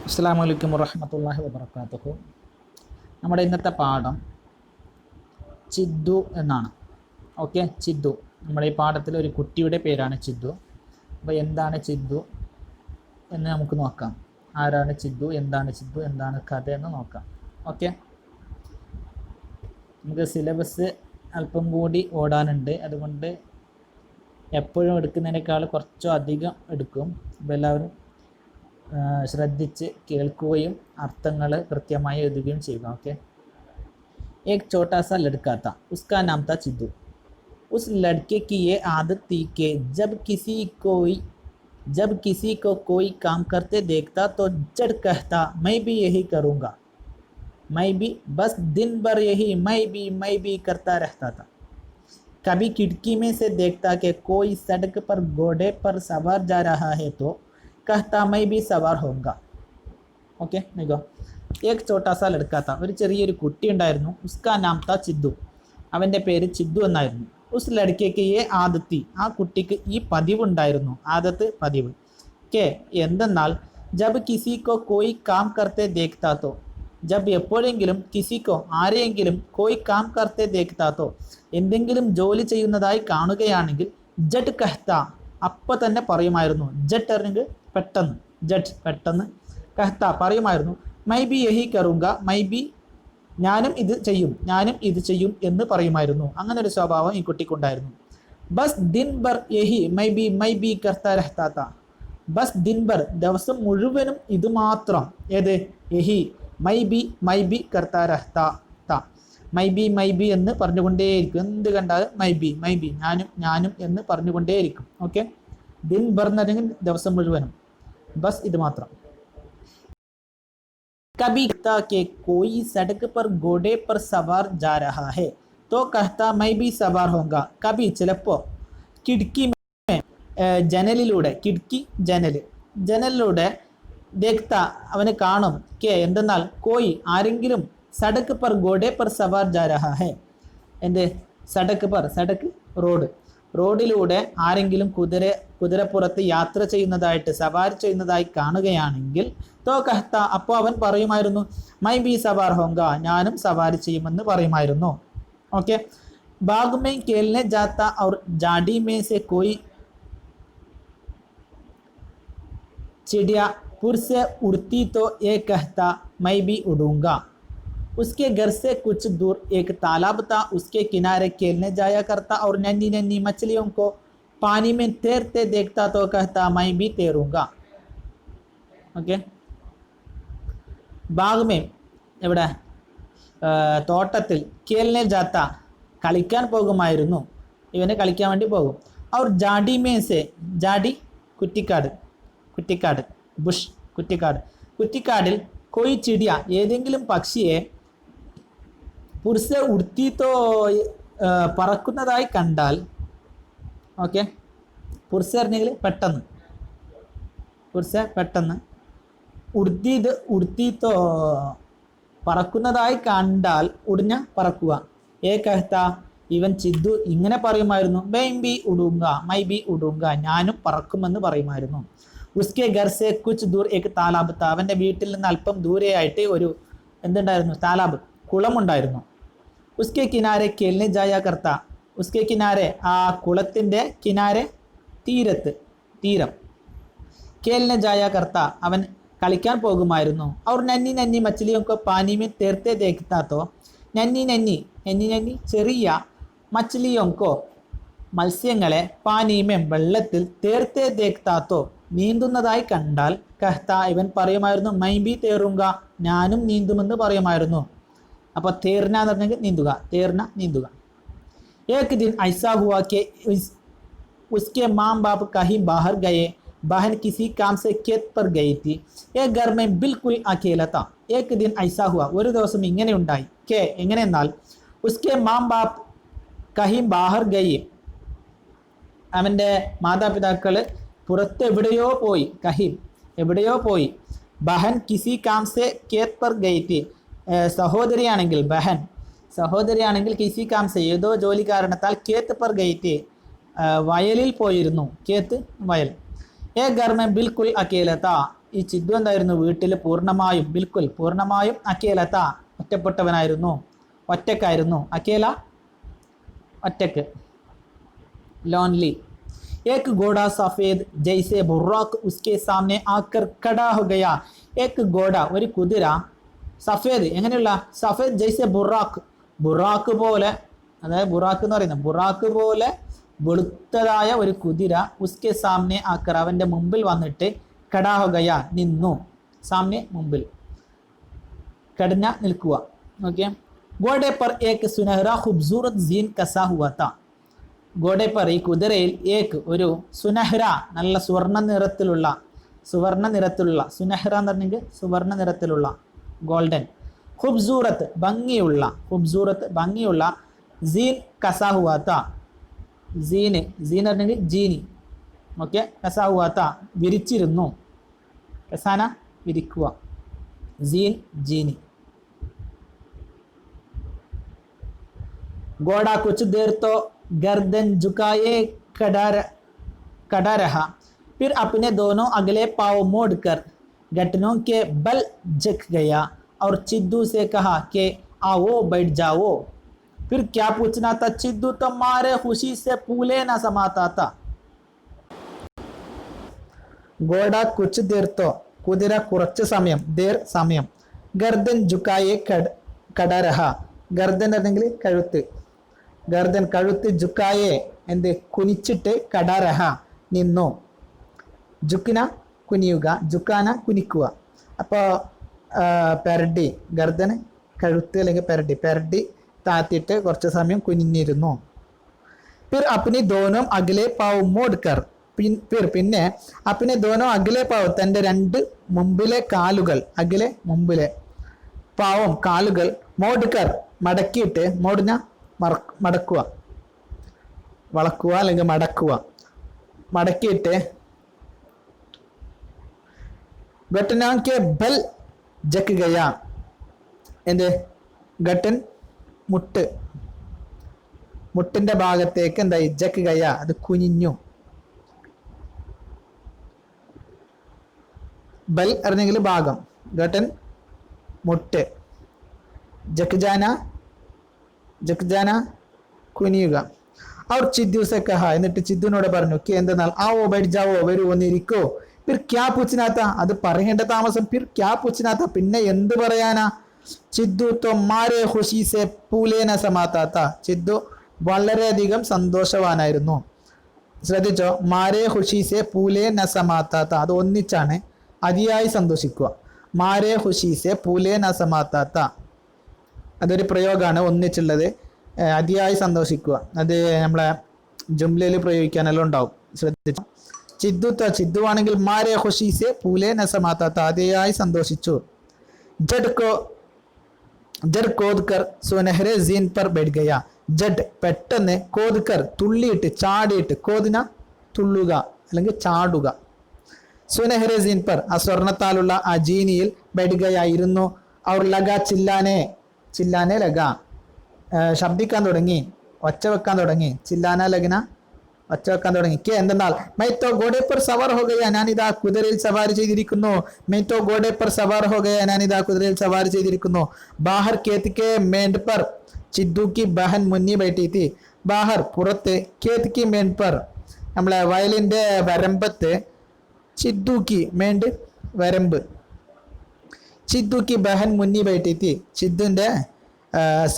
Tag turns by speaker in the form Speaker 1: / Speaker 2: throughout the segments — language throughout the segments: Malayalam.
Speaker 1: അസ്സലാമു അലൈക്കും വറഹ്മത്തുള്ളാഹി വബറകാതുഹു. നമ്മുടെ ഇന്നത്തെ പാഠം ചിദ്ദു എന്നാണ്. ഓക്കെ, ചിദ്ദു. നമ്മുടെ ഈ പാഠത്തിൽ ഒരു കുട്ടിയുടെ പേരാണ് ചിദ്ദു. അപ്പോൾ എന്താണ് ചിദ്ദു എന്ന് നമുക്ക് നോക്കാം. ആരാണ് ചിദ്ദു, എന്താണ് ചിദ്ദു, എന്താണ് കഥ എന്ന് നോക്കാം. ഓക്കെ, നമുക്ക് സിലബസ് അല്പം കൂടി ഓടാനുണ്ട്. അതുകൊണ്ട് എപ്പോഴും എടുക്കുന്നതിനേക്കാൾ കുറച്ചോ അധികം എടുക്കും. അപ്പോൾ എല്ലാവരും ശ്രദ്ധിച്ച് കേൾക്കുകയും അർത്ഥങ്ങൾ കൃത്യമായി എഴുതുകയും ചെയ്യുക. ഓക്കെ. एक छोटा सा लड़का था, उसका नाम था चिद्दू. उस लड़के की ये आदत थी कि जब किसी को कोई काम करते देखता तो झट कहता मैं भी यही करूँगा, मैं भी, बस दिन भर यही मैं भी करता रहता था. कभी खिड़की में से देखता कि कोई सड़क पर घोड़े पर सवार जा रहा है तो कहता मैं भी सवार होऊंगा. ഓക്കെ, നോക്കോ. एक छोटा सा लड़का था, ഒരു ചെറിയൊരു കുട്ടി ഉണ്ടായിരുന്നു. ഉസ്കാ നാം താ ചിദ്ദു, അവൻ്റെ പേര് ചിദ്ദു എന്നായിരുന്നു. ഉസ് ലड़के ये ആദത്തി, ആ കുട്ടിക്ക് ഈ പതിവുണ്ടായിരുന്നു. ആദത്ത്, പതിവ്. കെ എന്തെന്നാൽ ജബ് കിസിക്കോ കോയി കാം കർത്തെ ദേഖ്താത്തോ, ജബ് എപ്പോഴെങ്കിലും കിസിക്കോ ആരെയെങ്കിലും കോയി കാം കർത്തെ ദേഖ്താത്തോ എന്തെങ്കിലും ജോലി ചെയ്യുന്നതായി കാണുകയാണെങ്കിൽ ജഡ് കഹ്ത, അപ്പം തന്നെ പറയുമായിരുന്നു. ജഡ് അറിഞ്ഞെങ്കിൽ പെട്ടെന്ന്, ജഡ് പെട്ടെന്ന്, കഹ്ത പറയുമായിരുന്നു. മൈ ബി യഹി കറുങ്ക, മൈ ബി ഞാനും ഇത് ചെയ്യും, ഞാനും ഇത് ചെയ്യും എന്ന് പറയുമായിരുന്നു. അങ്ങനെ ഒരു സ്വഭാവം ഈ കുട്ടിക്കുണ്ടായിരുന്നു. ബസ് ദിൻ ബർ യഹി മൈ ബി കർത്ത രഹ്താത്ത, ബസ് ദിൻ ബർ ദിവസം മുഴുവനും ഇത് മാത്രം. ഏത്? യഹി മൈ ബി കർത്ത രഹ്താത്ത, മൈ ബി എന്ന് പറഞ്ഞുകൊണ്ടേയിരിക്കും. എന്ത് കണ്ടാലും മൈ ബി ഞാനും എന്ന് പറഞ്ഞുകൊണ്ടേയിരിക്കും. ഓക്കെ, ദിൻ ബർ എന്ന് പറഞ്ഞെങ്കിൽ ദിവസം മുഴുവനും, ബസ് ഇത് മാത്രം. कभी कहता कि कोई सड़क पर घोड़े पर सवार जा रहा है तो कहता मैं भी सवार होऊंगा. कभी ചിലപ്പോൾ കിടക്കി ജനലിലൂടെ, കിടക്കി ജനലിലൂടെ ദേഖ്ത അവന് കാണും. കെ എന്തെന്നാൽ കോയി ആരെങ്കിലും സടക്ക് പർ ഘോഡെ പർ സവാർ ജാ രഹാ ഹെ, എന്ത് സടക്ക് പർ, സടക്ക് റോഡിലൂടെ ആരെങ്കിലും കുതിരപ്പുറത്ത് യാത്ര ചെയ്യുന്നതായിട്ട്, സവാർ ചെയ്യുന്നതായി കാണുകയാണെങ്കിൽ തോ കഹ്ത, അപ്പോൾ അവൻ പറയുമായിരുന്നു മൈ ബി സവാർ ഹോങ്ക, ഞാനും സവാരി ചെയ്യുമെന്ന് പറയുമായിരുന്നു. Okay. Bag may കേൽനെ ജാത്ത our ജാഡി may സെ കോയി चिड़िया पुर से उड़ती तो ये कहता मैं भी उड़ूंगा. उसके घर से कुछ दूर एक तालाब था, उसके किनारे खेलने जाया करता और नन्ही नन्ही मछलियों को पानी में तैरते देखता तो कहता मैं भी तैरूंगा. ओके. ബാഗ് മേ, എവിടെ? തോട്ടത്തിൽ, കേൽനെ ജാത്ത കളിക്കാൻ പോകുമായിരുന്നു. ഇവന് കളിക്കാൻ വേണ്ടി പോകും. അവർ ജാഡി മേസെ, ജാഡി കുറ്റിക്കാട്, ബുഷ് കുറ്റിക്കാടിൽ കോയി ചിടിയ ഏതെങ്കിലും പക്ഷിയെ പുരുഷ ഉടുത്തിത്തോ പറക്കുന്നതായി കണ്ടാൽ, ഓക്കെ, പുരുഷ പറഞ്ഞെങ്കിൽ പെട്ടെന്ന്, പെട്ടെന്ന്, ഉടുത്തിത്തോ പറക്കുന്നതായി കണ്ടാൽ ഉടഞ്ഞ പറക്കുക. കഹത്ത, ഇവൻ ചിദ്ദു ഇങ്ങനെ പറയുമായിരുന്നു. മൈ ബി ഉടുങ്ക, ഞാനും പറക്കുമെന്ന് പറയുമായിരുന്നു. ഉസ്കെ ഘർ സെ കുച്ച് ദൂർ ഏക് താലാബ് താ, അവൻ്റെ വീട്ടിൽ നിന്ന് അല്പം ദൂരെയായിട്ട് ഒരു എന്തുണ്ടായിരുന്നു? താലാബ്, കുളമുണ്ടായിരുന്നു. ഉസ്കെ കിനാരെ കേൽനെ ജായ കർത്ത, ഉസ്കെ കിനാരെ ആ കുളത്തിൻ്റെ കിനാരെ, തീരം, കേൽനെ ജായ കർത്ത അവൻ കളിക്കാൻ പോകുമായിരുന്നു. അവർ നന്നി മച്ചിലിയൊക്കെ പാനിമേ തേർത്തെ ദേഖത്താത്തോ, നന്നി ചെറിയ, മച്ചിലിയൊക്കെ മത്സ്യങ്ങളെ, പാനീമേം വെള്ളത്തിൽ, തേർത്തെ ദേഖത്താത്തോ നീന്തുന്നതായി കണ്ടാൽ, കഹ്ത ഇവൻ പറയുമായിരുന്നു മൈ ബി തേറുങ്ക, ഞാനും നീന്തുമെന്ന് പറയുമായിരുന്നു. അപ്പോൾ തേർന എന്ന് പറഞ്ഞെങ്കിൽ നീന്തുക, നീന്തുക. ഏക് ദിൻ ഐസാ ഹുവാ കെ ഉസ്കെ മാം ബാപ്പ് കहीं ബാഹർ ഗയേ, बहन किसी काम से खेत पर गई थी, एक घर में बिल्कुल अकेला था. एक दिन ऐसा हुआ, ഒരു ദിവസം ഇങ്ങനെ ഉണ്ടായി. കെ എങ്ങനെയെന്നാൽ ഉസ്കെ മാം ബാപ്പ് കहीं ബാഹർ ഗയി, അവൻ്റെ മാതാപിതാക്കൾ പുറത്ത് എവിടെയോ പോയി. ബഹൻ കിസി കാം സെ കേത് പർ ഗയി തി, സഹോദരിയാണെങ്കിൽ കിസി കാം സെ ഏതോ ജോലി കാരണത്താൽ കേത്ത് പർ ഗയി തി, വയലിൽ പോയിരുന്നു. കേത്ത് വയൽ. ഏ ഘർ മേ ബിൽക്കുൽ അക്കേല താ, ഈ ചിദ്ദു എന്തായിരുന്നു വീട്ടിൽ പൂർണ്ണമായും ബിൽക്കുൽ പൂർണ്ണമായും അക്കേലത്ത ഒറ്റപ്പെട്ടവനായിരുന്നു, ഒറ്റക്കായിരുന്നു. അക്കേല ഒറ്റക്ക്, ലോൺലി. एक घोड़ा सफेद जैसे बुर्राक उसके सामने आकर खड़ा हो गया. एक घोड़ा ഒരു കുതിര സഫേദ് എങ്ങനെയുള്ള സഫേദ് ജൈസെ ബുറാക്ക് ബുറാക്ക് പോലെ, അതായത് ബുറാക്ക് എന്ന് പറയുന്നത് ബുറാക്ക് പോലെ വെളുത്തതായ ഒരു കുതിര ഉസ്കെ സാമനെ ആക്കർ അവൻ്റെ മുമ്പിൽ വന്നിട്ട് ഖടാ ഹോ ഗയ നിന്നു. സാമനെ മുമ്പിൽ, കടഞ്ഞ നിൽക്കുക. ഓക്കെ. ഗോഡെ പർ ഏക് സുനഹ്റ ഖൂബ്സൂറത് സീൻ കസാ ഹുവാ താ. ഗോഡെ പർ ഈ കുതിരയിൽ ഏക് ഒരു സുനഹ്റ നല്ല സുവർണ്ണ നിറത്തിലുള്ള സുനഹ്റ എന്ന് പറഞ്ഞെങ്കിൽ സുവർണ്ണ നിറത്തിലുള്ള ഗോൾഡൻ, ഖൂബ്സൂറത്ത് ഭംഗിയുള്ള സീൻ കസാ ഹുവാ താ. സീൻ പറഞ്ഞെങ്കിൽ ജീനി. ഓക്കെ. കസാ ഹുവാ താ വിരിച്ചിരുന്നു. കസാന വിരിക്കുക, സീൻ ജീനി. घोड़ा कुछ देर तो गर्दन झुकाए खड़ा रहा, फिर अपने दोनों अगले पाँव मोड़कर घुटनों के बल झुक गया और चिद्दू से कहा कि आओ बैठ जाओ. फिर क्या पूछना था, चिद्दू तो मारे खुशी से फूले न समाता था. घोड़ा कुछ देर तो കുതിര കുറച്ച് സമയം, ദേർ സമയം, ഗർദൻ ജുക്കായെ खड़ा रहा. ഗർദൻ അല്ലെങ്കിൽ കഴുത്ത്, ഗർദൻ കഴുത്ത്, ജുക്കായെ എന്ത് കുനിച്ചിട്ട്, കടാരഹ നിന്നു. ജുക്കിന കുനിയുക, ജുക്കാന കുനിക്കുക. അപ്പോൾ പെരടി, ഗർദന് കഴുത്ത് അല്ലെങ്കിൽ പെരടി താത്തിയിട്ട് കുറച്ച് സമയം കുനിഞ്ഞിരുന്നു. फिर अपनी दोनों अगले पाव मोड़कर, പിന്നെ അപ്പിനെ ദോനോ അഗലെ പാവ് തൻ്റെ രണ്ട് മുമ്പിലെ കാലുകൾ, അഗലെ മുമ്പിലെ, പാവം കാലുകൾ, മോഡ്കർ മടക്കിയിട്ട്, മോടിന മടക്കുക, വളക്കുക അല്ലെങ്കിൽ മടക്കുക, മടക്കിയിട്ട് ഘട്ടനാം കെ ബൽ ജക്ക് ഗയ, എന്ത് ഘട്ടൻ മുട്ടിൻ്റെ ഭാഗത്തേക്ക് എന്തായി, ജക്ക് ഗയ അത് കുനിഞ്ഞു. ബൽ അറിഞ്ഞെങ്കിൽ ഭാഗം, ഘട്ടൻ മുട്ട്, ജക്ജാന കുനിയുക. അവർ ചിദ്ദുസെ കഹ എന്നിട്ട് ചിദ്ദുവിനോട് പറഞ്ഞു, കെ എന്തെന്നാൽ ആവോ ബൈഠ് ജാവോ വരൂ ഒന്നിരിക്കോ. പിർ ക്യാ പൂച്ചിനാത്ത അത് പറയേണ്ട താമസം, പിർ ക്യാ പൂച്ചിനാത്ത പിന്നെ എന്ത് പറയാനാ. ചിദ്ദു തോ മാരെ ഖുശി സെ പൂലേന സമാത്താത്ത ചിദ്ദു വളരെയധികം സന്തോഷവാനായിരുന്നു. ശ്രദ്ധിച്ചോ, മാരെ ഖുശി സെ പൂലേന സമാത്താത്ത അത് ഒന്നിച്ചാണ്, അതിയായി സന്തോഷിക്കുക. മാരെ ഖുശി സെ പൂലേന സമാത്താത്ത അതൊരു പ്രയോഗമാണ് ഒന്നിച്ചുള്ളത്, അതിയായി സന്തോഷിക്കുക. അത് നമ്മളെ ജുംലയിൽ പ്രയോഗിക്കാനെല്ലാം ഉണ്ടാവും, ശ്രദ്ധിച്ചു. ചിദ്ദു ആണെങ്കിൽ മാരെ ഖുശി സെ പൂലേന സമാത്താത്ത അതിയായി സന്തോഷിച്ചു. ജഡ് കോദ്കർ സുനഹ്റെ സീൻ പർ ബെഡ് ഗയ. ജഡ് പെട്ടെന്ന്, കോദ്കർ തുള്ളിയിട്ട്, ചാടിയിട്ട്, കോദിന തുള്ളുക അല്ലെങ്കിൽ ചാടുക. സുനഹ്റെ സീൻ പർ ആ സ്വർണത്താലുള്ള ആ ജീനിയിൽ ബെഡ് ഗയ ഇരുന്നു. അവർ ലഗ ചില്ലാനെ ലഗ ശബ്ദിക്കാൻ തുടങ്ങി, ഒച്ച വെക്കാൻ തുടങ്ങി. ചില്ലാന ലഗന ഒച്ച വെക്കാൻ തുടങ്ങി. കെ എന്തെന്നാൽ മൈത്തോ ഗോഡെ പർ സവാർ ഹോ ഗയ ഞാനിതാ കുതിരയിൽ സവാരി ചെയ്തിരിക്കുന്നു. മൈത്തോ ഗോഡെ പർ സവാർ ഹോ ഗയ ഞാനിതാ കുതിരയിൽ സവാരി ചെയ്തിരിക്കുന്നു. ബാഹർ കേത്ത് കെ മേൻഡ് പർ ചിദ്ദു കി ബഹൻ മുന്നി ബൈഠി തി. ബാഹർ പുറത്ത്, കേത്ത് കി മേൻഡ് പർ നമ്മളെ വയലിൻ്റെ വരമ്പത്ത്, ചിദ്ദു കി മേൻഡ് വരമ്പ്, ചിദ്ദു കി ബഹൻ മുന്നി ബൈഠി തി ചിദ്ദുവിൻ്റെ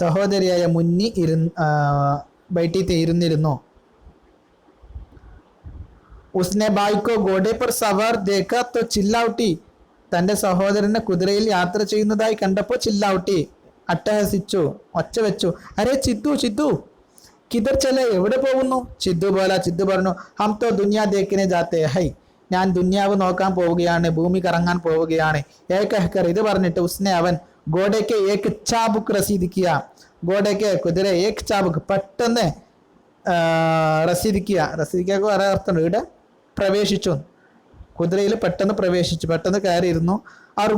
Speaker 1: സഹോദരിയായ മുന്നി ബൈഠി തി ഇരുന്നിരുന്നു. ഉസ്നെ ഭായ് കോ ഗോഡെ പർ സവാർ ദേഖ തോ ചില്ലൗട്ടി തൻ്റെ സഹോദരനെ കുതിരയിൽ യാത്ര ചെയ്യുന്നതായി കണ്ടപ്പോൾ ചില്ലൗട്ടി അട്ടഹസിച്ചു, ഒച്ച വെച്ചു. അരെ ചിദ്ദു കിധർ ചലെ എവിടെ പോകുന്നു. ചിദ്ദു പറഞ്ഞു ഹം തോ ദുനിയ ദേഖിനെ ജാത്തെ ഹൈ ഞാൻ ദുന്യാവ് നോക്കാൻ പോവുകയാണ്, ഭൂമി കറങ്ങാൻ പോവുകയാണ്. ഏകഹ്കർ ഇത് പറഞ്ഞിട്ട് ഉസ്നെ അവൻ ഗോഡയ്ക്ക് ഏക് ചാബുക്ക് റസീദിക്കുക, ഗോഡയ്ക്ക് കുതിര ഏക് ചാബുക്ക് പെട്ടെന്ന് റസീദിക്കുക വേറെ അർത്ഥമുണ്ട്. ഇവിടെ പ്രവേശിച്ചു, കുതിരയിൽ പെട്ടെന്ന് പ്രവേശിച്ചു, പെട്ടെന്ന് കയറിയിരുന്നു. അവർ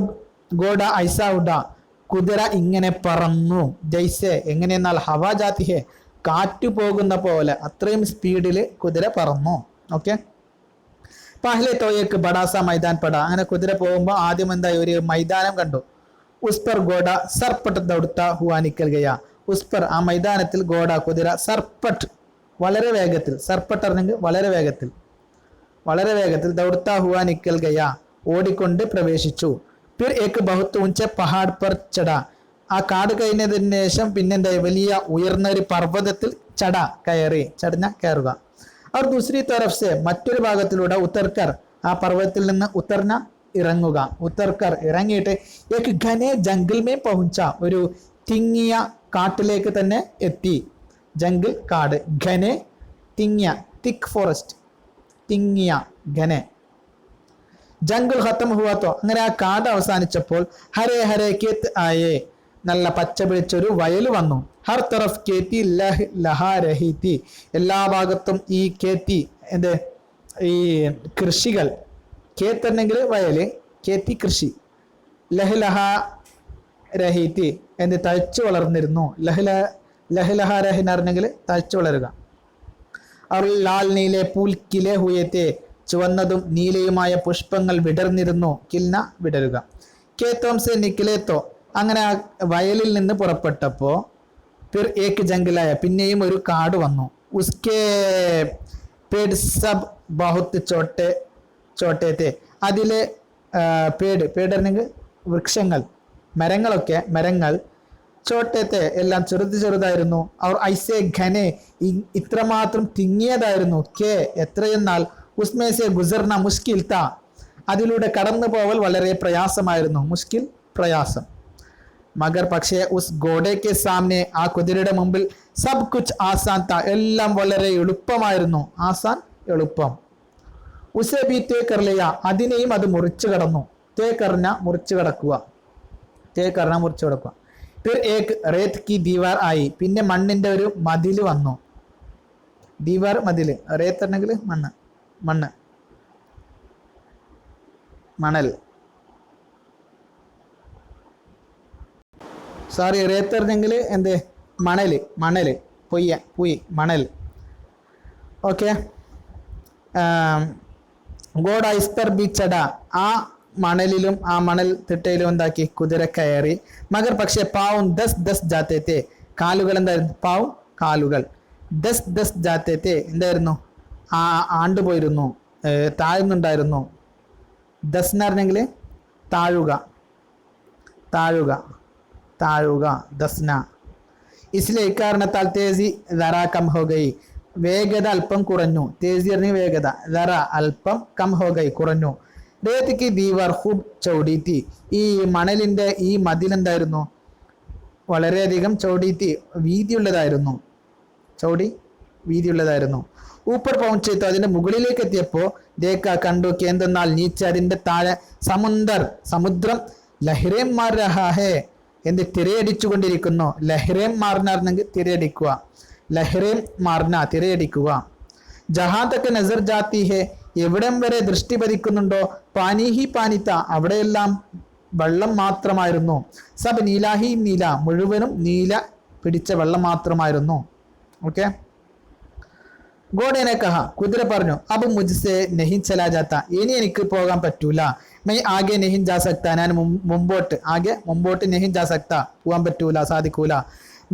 Speaker 1: ഗോഡ ഐസ ഉഡ കുതിര ഇങ്ങനെ പറന്നു. ജയ്സെ എങ്ങനെയെന്നാൽ ഹവാ ജാതിഹെ കാറ്റ് പോകുന്ന പോലെ, അത്രയും സ്പീഡിൽ കുതിര പറന്നു. ഓക്കെ. പഹലെ തോ ഏക് ബഡാ സാ മൈദാൻ പടാ. അങ്ങനെ കുതിര പോകുമ്പോൾ ആദ്യം എന്തായി, ഒരു മൈതാനം കണ്ടു. ഉസ് പർ ഗോഡ സർപ്പട്ട് ദൗഡ്താ ഹുവാ നിക്കൽ ഗയാ. ഉസ് പർ ആ മൈതാനത്തിൽ ഗോഡ കുതിര സർപ്പട്ട് വളരെ വേഗത്തിൽ, സർപ്പട്ട് അറിഞ്ഞെങ്കിൽ വളരെ വേഗത്തിൽ, വളരെ വേഗത്തിൽ ദൗഡ്താ ഹുവാ നിക്കൽ ഗയാ ഓടിക്കൊണ്ട് പ്രവേശിച്ചു. ഫിർ ഏക് ബഹുത്ത് ഊഞ്ച പഹാഡ് പർ ചടാ. ആ കാട് കഴിഞ്ഞതിന് ശേഷം പിന്നെന്തായി, വലിയ ഉയർന്ന ഒരു പർവ്വതത്തിൽ ചട കയറി, ചടഞ്ഞ കയറുക. അവർ ദൂസരി തരഫ് സെ മറ്റൊരു ഭാഗത്തിലൂടെ ഉത്തർക്കർ ആ പർവ്വതത്തിൽ നിന്ന് ഉത്തർന ഇറങ്ങുക, ഉത്തർക്കർ ഇറങ്ങിയിട്ട് ഏക് ഘനെ ജംഗിൽ മേ പहुंचा ഒരു തിങ്ങിയ കാട്ടിലേക്ക് തന്നെ എത്തി. ജംഗിൽ കാട്, ഘനെ തിങ്ങിയ, തിക് ഫോറസ്റ്റ്, തിങ്ങിയ ഘനെ. ജംഗിൾ ഖത്തം ഹുവാ തോ അങ്ങനെ ആ കാട് അവസാനിച്ചപ്പോൾ ഹരേ ഹരേ കേത്ത് ആയേ നല്ല പച്ച പിടിച്ചൊരു വയൽ വന്നു. ഹർ തറഫ് കേത്തി ലഹാ രഹീത്തി എല്ലാ ഭാഗത്തും ഈ കേത്തി എന്ത് ഈ കൃഷികൾ, കേത്തന്നെങ്കിൽ വയല്, കേത്തി കൃഷി, ലഹ്ലഹ രഹീത്തി എന്ത് തഴച്ചു വളർന്നിരുന്നു. ലഹ്ലഹ രഹിൻ അറിഞ്ഞെങ്കിൽ തഴച്ചു വളരുക. അവർ ലാൽ നീലെ പൂൽ കിലെ ഹുയത്തെ ചുവന്നതും നീലയുമായ പുഷ്പങ്ങൾ വിടർന്നിരുന്നു. കിൽന വിടരുക. കേത്തോംസെ നിക്കിലേത്തോ അങ്ങനെ ആ വയലിൽ നിന്ന് പുറപ്പെട്ടപ്പോൾ ഫിർ ഏക് ജംഗിലായ പിന്നെയും ഒരു കാട് വന്നു. ഉസ്കേ പേഡ് സബ് ബഹുത്ത് ചോട്ടേത്തെ അതിലെ പേടണെങ്കിൽ വൃക്ഷങ്ങൾ, മരങ്ങളൊക്കെ, മരങ്ങൾ ചോട്ടേത്തെ എല്ലാം ചെറുതായിരുന്നു. അവർ ഐസെ ഘനെ ഇത്രമാത്രം തിങ്ങിയതായിരുന്നു. കെ എത്രയെന്നാൽ ഉസ്മേസെ ഗുസർന മുഷ്കിൽ താ അതിലൂടെ കടന്നു പോവൽ വളരെ പ്രയാസമായിരുന്നു. മുഷ്കിൽ പ്രയാസം. മഗർ പക്ഷേ ഉസ് ഗോഡയ്ക്ക് സാമനെ ആ കുതിരയുടെ മുമ്പിൽ സബ് കുച്ച് ആസാൻ താ എല്ലാം വളരെ എളുപ്പമായിരുന്നു. ആസാൻ എളുപ്പം. ഉസെ ബി തേ കർലിയ അതിനെയും അത് മുറിച്ചു കടന്നു. തേ കർന മുറിച്ചു കടക്കുക, തേ കർന മുറിച്ചു കടക്കുക. ഫിർ ഏക് റേത് കി ദീവാർ ആയി പിന്നെ മണ്ണിന്റെ ഒരു മതില് വന്നു. ദീവാർ മതില്, റേത്ത് ഉണ്ടെങ്കിൽ മണ്ണ്, മണ്ണ്, മണൽ, സോറി റേത്ത് പറഞ്ഞെങ്കിൽ എന്ത് മണല്, മണല്, പുയ് മണൽ. ഓക്കെ. ഗോഡ ഇസ്പർ ബീച്ചട ആ മണലിലും ആ മണൽ തിട്ടയിലും എന്താക്കി കുതിര കയറി. മഗർ പക്ഷേ പാവും ദസ് ജാത്തേത്തെ കാലുകൾ എന്തായിരുന്നു, പാവും കാലുകൾ, ദസ് ജാത്തേത്തെ എന്തായിരുന്നു ആ ആണ്ടുപോയിരുന്നു, താഴ്ന്നുണ്ടായിരുന്നു. ദസ് എന്ന് പറഞ്ഞെങ്കിൽ താഴുക, താഴുക, താഴുക, ദസ്ന. ഇസ്ലേ ഇക്കാരണത്താൽ തേസി ദറ കം ഹോ ഗയി വേഗത അല്പം കുറഞ്ഞു. തേസി പറഞ്ഞ വേഗത, ദറ അല്പം, കം ഹോ ഗയി കുറഞ്ഞു. റേത്തിക്ക് ദീവാർ ഹുബ് ചൗടീത്തി ഈ മണലിന്റെ ഈ മതിലെന്തായിരുന്നു, വളരെയധികം ചൗടീത്തി വീതിയുള്ളതായിരുന്നു. ചൗടി വീതിയുള്ളതായിരുന്നു. ഊപ്പർ പൗഞ്ചെത്തു അതിന്റെ മുകളിലേക്ക് എത്തിയപ്പോ ദേക്ക കണ്ടു എന്തെന്നാൽ നീച്ച അതിന്റെ താഴെ സമുദ്രം ലഹ്റേം മാർ രഹാ ഹേ എന്ത് തിരയടിച്ചുകൊണ്ടിരിക്കുന്നു. ലഹ്റേം മാർന്നെങ്കിൽ തിരയടിക്കുക, ലഹ്റേം മാർന തിരയടിക്കുക. ജഹാ തക്ക് നസർ ജാത്തി ഹേ എവിടം വരെ ദൃഷ്ടി പതിക്കുന്നുണ്ടോ, പാനി ഹി പാനിത്ത അവിടെയെല്ലാം വെള്ളം മാത്രമായിരുന്നു. സബ് നീലാഹി നീല മുഴുവനും നീല പിടിച്ച വെള്ളം മാത്രമായിരുന്നു. ഓക്കെ. ഗോഡേനെ കഹ കുതിര പറഞ്ഞു അബ് മുജ്സെ നഹി ചലാ ജാത്ത ഇനി എനിക്ക് പോകാൻ പറ്റൂല. മൈ ആകെ നഹി ജാ സക്ത ഞാൻ മുമ്പോട്ട് നഹി ജാ സക്ത പോകാൻ പറ്റൂല, സാധിക്കൂല.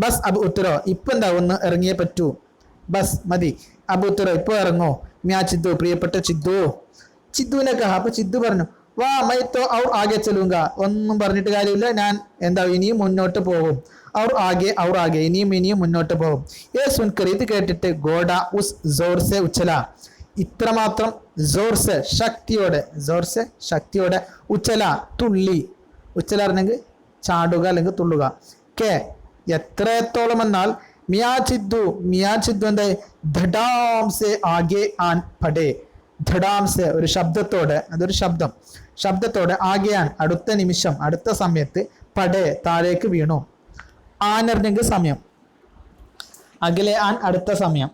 Speaker 1: ബസ് അബ് ഉത്തരോ ഇപ്പൊ എന്താ ഒന്ന് ഇറങ്ങിയേ പറ്റൂ. ബസ് മതി. അബ് ഉത്തരോ ഇപ്പൊ ഇറങ്ങോ. മ്യാ ചിദ്ദു പ്രിയപ്പെട്ട ചിദ്ദുവിനെ കഹ അപ്പൊ ചിദ്ദു പറഞ്ഞു വാ മൈ തോ ഔർ ആകെ ചലൂങ്ക ഒന്നും പറഞ്ഞിട്ട് കാര്യമില്ല, ഞാൻ എന്താ ഇനിയും മുന്നോട്ട് പോകും. ഔർ ആകെ ഇനിയും മുന്നോട്ട് പോകും. സുൻകർ ഇത് കേട്ടിട്ട് ഗോഡ ഉസ് ജോർസെ ഉച്ചല ഇത്രമാത്രം ജോർസെ ശക്തിയോടെ ഉച്ചല തുള്ളി. ഉച്ചല പറഞ്ഞെങ്കിൽ ചാടുക അല്ലെങ്കിൽ തുള്ളുക. കെ എത്രത്തോളം എന്നാൽ മിയാ ചിദ്ദു എന്താ ധഡാംസെ ആകെ ആൻ പടേ. ധഡാംസെ ഒരു ശബ്ദത്തോടെ, അതൊരു ശബ്ദത്തോടെ ആകെയാൻ അടുത്ത നിമിഷം, അടുത്ത സമയത്ത്, പടേ താഴേക്ക് വീണു. ആനറിഞ്ഞെങ്കിൽ സമയം, അകലെ ആൻ അടുത്ത സമയം,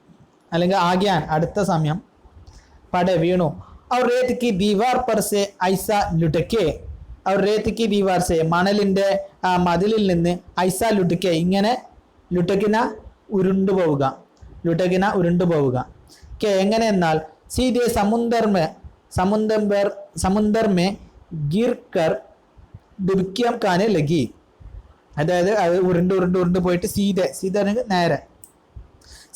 Speaker 1: അല്ലെങ്കിൽ ആകെയാൻ അടുത്ത സമയം, പടേ വീണു. और रेत की दीवार पर से ऐसा लुटके और रेत की दीवार से മണലിന്റെ ആ മതിലിൽ നിന്ന് ഐസ ലുട്ടക്കെ ഇങ്ങനെ ലുട്ടക്കിന ഉരുണ്ടുപോവുക കെ എങ്ങനെ എന്നാൽ സീതേ समुंदर में गिर कर डुबकियां खाने लगी. അതായത് അത് ഉരുണ്ട് പോയിട്ട് സീത നേരെ.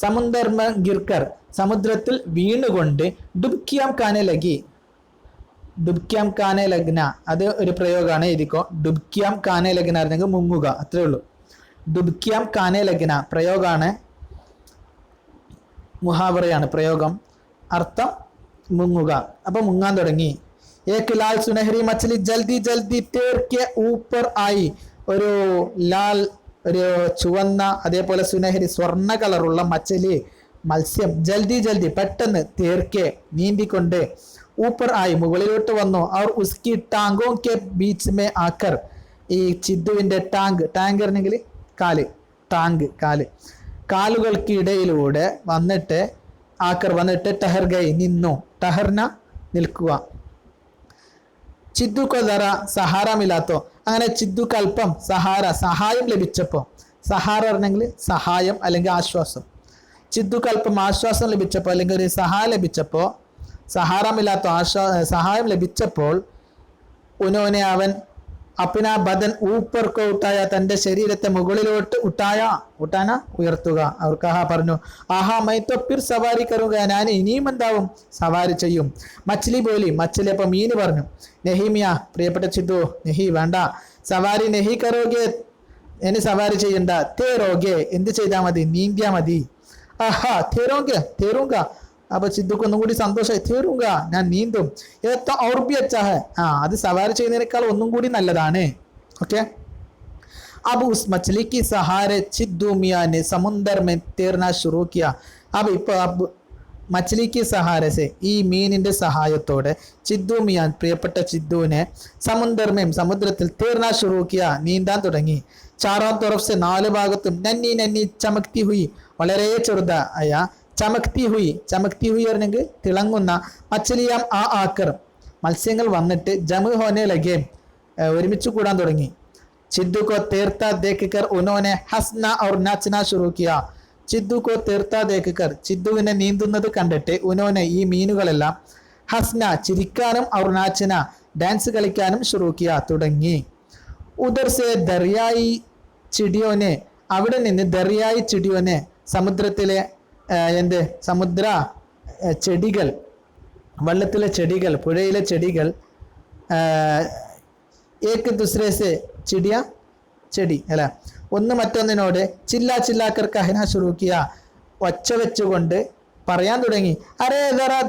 Speaker 1: സമുന്ദർ മേ ഗിർക്കർ സമുദ്രത്തിൽ വീണുകൊണ്ട് ഡുബ്കിയാം കാനെ ലഗി. ഡുബ്കിയാം കാനെ ലഗ്ന അത് ഒരു പ്രയോഗമാണ്. എഴുതിക്കോ. ഡുബ്കിയാം കാനെ ലഗ്ന ആയിരുന്നെങ്കിൽ മുങ്ങുക, അത്രേ ഉള്ളൂ. ഡുബ്കിയാം കാനെ ലഗ്ന പ്രയോഗമാണ്, മുഹാവറയാണ് പ്രയോഗം. അർത്ഥം മുങ്ങുക. അപ്പൊ മുങ്ങാൻ തുടങ്ങി. ഏക് ലാൽ സുനഹരി മച്ഛലി ജൽദി ജൽദി തേർ കെ ഊപ്പർ ആയി. ഒരു ലാൽ, ഒരു ചുവന്ന, അതേപോലെ സുനഹരി സ്വർണ്ണ കളറുള്ള മച്ചലി മത്സ്യം ജൽദി ജൽദി പെട്ടെന്ന് തേർക്കെ നീന്തിക്കൊണ്ട് ഊപ്പർ ആയി മുകളിലോട്ട് വന്നു. അവർ ഉസ്കി ടാങ്കോ കെ ബീച്ച് മേ ആക്കർ ഈ ചിദ്ദുവിന്റെ ടാങ്ക് ആണെങ്കിൽ കാല്, ടാങ്ക് കാലുകൾക്ക് ഇടയിലൂടെ വന്നിട്ട് ആക്കർ വന്നിട്ട് ടഹർ ഗൈ നിന്നു. ടഹർന നിൽക്കുക. ചിദ്ദു കൊ ദറ സഹാര മിലാത്തോ അങ്ങനെ ചിദ്ദുക്ക് അല്പം സഹായം ലഭിച്ചപ്പോൾ, സഹാര പറഞ്ഞെങ്കിൽ സഹായം അല്ലെങ്കിൽ ആശ്വാസം. ചിദ്ദുക്ക് അല്പം ആശ്വാസം ലഭിച്ചപ്പോൾ അല്ലെങ്കിൽ ഒരു സഹായം ലഭിച്ചപ്പോൾ, സഹാറമില്ലാത്ത സഹായം ലഭിച്ചപ്പോൾ ഉനോനെ അവൻ അപ്പിന ബദൻ ഊപ്പർ കോ ഉട്ടായ തന്റെ ശരീരത്തെ മുകളിലോട്ട് ഉട്ടാന ഉയർത്തുക. അവർ കഹ പറഞ്ഞു, ആഹാ മൈ തോ പിർ സവാരി കറുക, ഞാൻ ഇനിയും എന്താവും സവാരി ചെയ്യും. മച്ഛലി പോലി മച്ഛലി അപ്പൊ മീന് പറഞ്ഞു, നെഹിമിയ പ്രിയപ്പെട്ട ചിദ്ദു, നെഹി വേണ്ട, സവാരി നെഹി കരോഗെ എന്നെ സവാരി ചെയ്യണ്ട, തേരോഗെ എന്ത് ചെയ്താൽ മതി, നീന്തിയാ മതി. ആഹാ തേരൂങ്ക അപ്പൊ ചിദ്ദുക്ക് ഒന്നും കൂടി സന്തോഷമായി, തേരൂങ്ക ഞാൻ നീന്തും. അത് സവാരി ചെയ്യുന്നതിനേക്കാൾ ഒന്നും കൂടി നല്ലതാണ്. ഓക്കെ. अब उस मछली की सहारे चिद्दू मियाँ ने समुंदर में तैरना शुरू किया. अब മച്ഛലി കി സഹാരസെ ഈ മീനിന്റെ സഹായത്തോടെ ചിദ്ദു മിയാൻ പ്രിയപ്പെട്ട ചിദ്ദുവിനെ സമുദ്രത്തിൽ തേർന ശുറൂ കിയ നീന്താൻ തുടങ്ങി. ചാറാം തുറഫ് നാല് ഭാഗത്തും നന്നി ചമക്തി ഹുയി വളരെ ചെറുതായ ചമക്തി ഹുയി പറഞ്ഞെങ്കിൽ തിളങ്ങുന്ന മച്ഛലിയാം ആക്കർ മത്സ്യങ്ങൾ വന്നിട്ട് ജമു ഹോനെ ലഗേ ഒരുമിച്ച് കൂടാൻ തുടങ്ങി. ചിദ്ദു കോ തേർത്ത ദേഖ് കർ ഉനോനെ ഹസ്ന ഔർ നാച്ചന ശുറൂ കിയ. ചിദ്ദു കോ തീർത്താ ദേക്കർ ചിദ്ദുവിനെ നീന്തുന്നത് കണ്ടിട്ട് ഉനോനെ ഈ മീനുകളെല്ലാം ഹസ്ന ചിരിക്കാനും ഔർ നാച്ചന ഡാൻസ് കളിക്കാനും ശുറൂക്കിയ തുടങ്ങി. ഉദർ സെ ദറിയായി ചിടിയോനെ അവിടെ നിന്ന് ദറിയായി ചിടിയോനെ സമുദ്രത്തിലെ സമുദ്ര ചെടികൾ, വെള്ളത്തിലെ ചെടികൾ, പുഴയിലെ ചെടികൾ ഏക് ദുസ്രേ സെ ചെടി അല്ല ഒന്ന് മറ്റൊന്നിനോട് ചില്ലാക്കർ കഹന ശുറൂക്കിയ ഒച്ച വെച്ചുകൊണ്ട് പറയാൻ തുടങ്ങി. അരേ ദറാ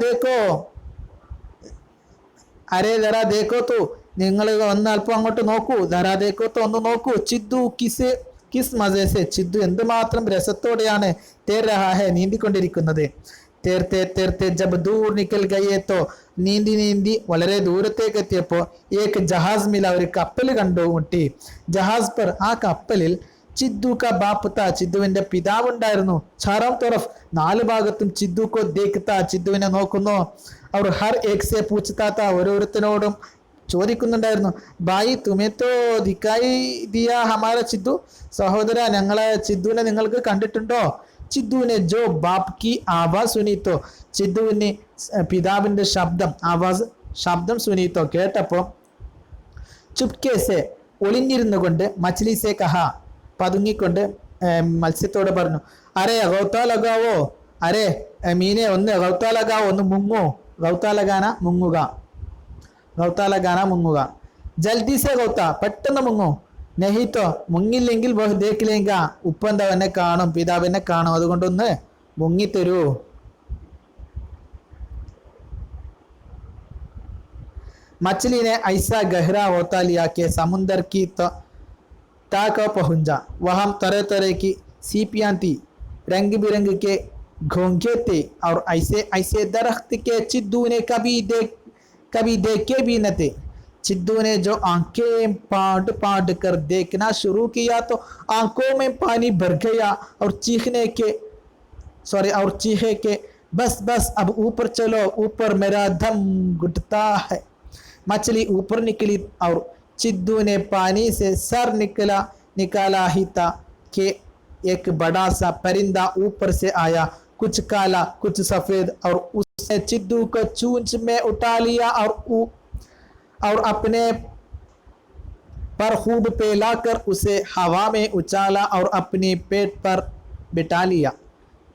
Speaker 1: ദേക്കോ തോ നിങ്ങൾ ഒന്ന് അല്പം അങ്ങോട്ട് നോക്കൂ, ദറാ ദേക്കോ തോ ഒന്ന് നോക്കൂ. ചിദ്ദു കിസ് മസേസെ ചിദ്ദു എന്തുമാത്രം രസത്തോടെയാണ് തേർ രഹാ ഹെ നീന്തിക്കൊണ്ടിരിക്കുന്നത്. തേർത്തെ ജബ് ദൂർ നിക്കൽ ഗയേത്തോ നീന്തി വളരെ ദൂരത്തേക്ക് എത്തിയപ്പോൾ ഏക് ജഹാസ് മില ഒരു കപ്പൽ കണ്ടുമുട്ടി. ജഹാസ് പർ ആ കപ്പലിൽ ചിദ്ദു ക ബാപ്പുത്ത ചിദ്ദുവിന്റെ പിതാവുണ്ടായിരുന്നു. ചാറാം തുറഫ് നാല് ഭാഗത്തും ചിദ്ദു കോ ദേഖ്ത ചിദ്ദുവിനെ നോക്കുന്നു. അവർ ഹർ ഏക് സെ പൂച്ചത്താത്ത ഓരോരുത്തരോടും ചോദിക്കുന്നുണ്ടായിരുന്നു, ബായി തുമേ തോ ദിക്കായി ദിയ ഹമാര ചിദ്ദു സഹോദര ഞങ്ങളെ ചിദ്ദുവിനെ നിങ്ങൾക്ക് കണ്ടിട്ടുണ്ടോ? ചിദ്ദുവിനെ ജോ ബാപ് കി ആവാസ് സുനീത്തോ ചിദ്ദുവിന് പിതാവിന്റെ ശബ്ദം സുനീത്തോ കേട്ടപ്പോ ചുപ്കേസെ ഒളിഞ്ഞിരുന്നു കൊണ്ട് മച്ഛലി സെ കഹ പതുങ്ങിക്കൊണ്ട് മത്സ്യത്തോട് പറഞ്ഞു, അരേ ഗൗത്താ ലഗാവോ, അരേ മീനെ ഒന്ന് ഗൗത്താ ലഗാവോ, ഒന്ന് മുങ്ങോ. ഗൗത്താ ലഗാന മുങ്ങുക. ജൽദി സെ ഗൗത്ത പെട്ടെന്ന് മുങ്ങോ. നെഹിത്തോ മുങ്ങില്ലെങ്കിൽ ബഹു ദേക്കിലേങ്ക ഉപ്പന്തവനെ കാണും, പിതാവിനെ കാണും, അതുകൊണ്ടൊന്ന് മുങ്ങിത്തരൂ. मछली ने ऐसा गहरा होता लिया कि समुंदर की तक पहुंचा. वहां तरह तरह की सीपियां थी, रंग बिरंग के घोंघे थे और ऐसे दरख्त के चिद्दू ने कभी देखे भी न थे. चिद्दू ने जो आंखें पाट कर देखना शुरू किया तो आंखों में पानी भर गया और चीखे के बस अब ऊपर चलो, ऊपर मेरा दम घुटता है. मछली ऊपर निकली और चिद्दू ने पानी से सर निकाला ही था कि एक बड़ा सा परिंदा ऊपर से आया कुछ काला कुछ सफेद, और उसने चिद्दू को चूंच में उठा लिया और अपने पर खूब फैलाकर उसे हवा में उछाला और अपने पेट पर बिठा लिया।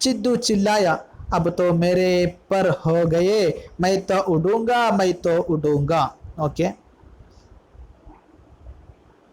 Speaker 1: चिद्दू चिल्लाया, अब तो मेरे पर हो गए, मैं तो उड़ूंगा, मैं तो उड़ूंगा। ओके,